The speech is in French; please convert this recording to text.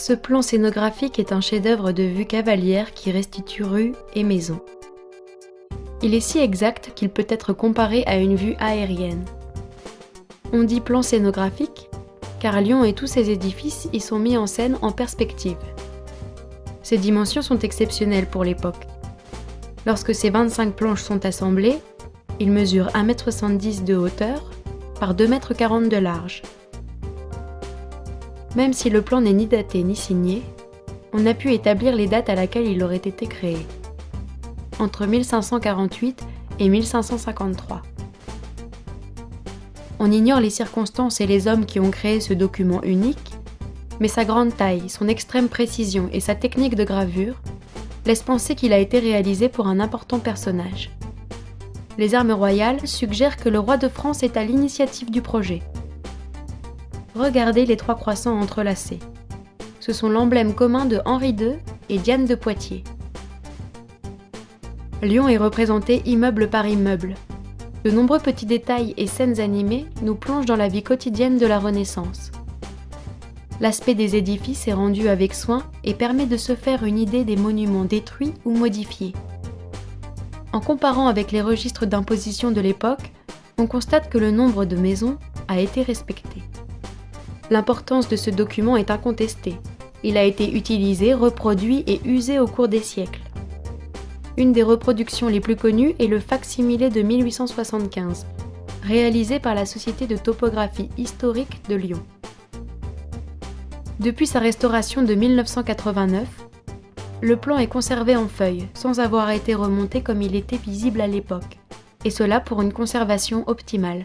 Ce plan scénographique est un chef-d'œuvre de vue cavalière qui restitue rue et maison. Il est si exact qu'il peut être comparé à une vue aérienne. On dit plan scénographique car Lyon et tous ses édifices y sont mis en scène en perspective. Ces dimensions sont exceptionnelles pour l'époque. Lorsque ces 25 planches sont assemblées, ils mesurent 1,70 m de hauteur par 2,40 m de large. Même si le plan n'est ni daté ni signé, on a pu établir les dates à laquelle il aurait été créé. Entre 1548 et 1553. On ignore les circonstances et les hommes qui ont créé ce document unique, mais sa grande taille, son extrême précision et sa technique de gravure laissent penser qu'il a été réalisé pour un important personnage. Les armes royales suggèrent que le roi de France est à l'initiative du projet. Regardez les 3 croissants entrelacés. Ce sont l'emblème commun de Henri II et Diane de Poitiers. Lyon est représenté immeuble par immeuble. De nombreux petits détails et scènes animées nous plongent dans la vie quotidienne de la Renaissance. L'aspect des édifices est rendu avec soin et permet de se faire une idée des monuments détruits ou modifiés. En comparant avec les registres d'imposition de l'époque, on constate que le nombre de maisons a été respecté. L'importance de ce document est incontestée. Il a été utilisé, reproduit et usé au cours des siècles. Une des reproductions les plus connues est le fac-similé de 1875, réalisé par la Société de topographie historique de Lyon. Depuis sa restauration de 1989, le plan est conservé en feuilles, sans avoir été remonté comme il était visible à l'époque, et cela pour une conservation optimale.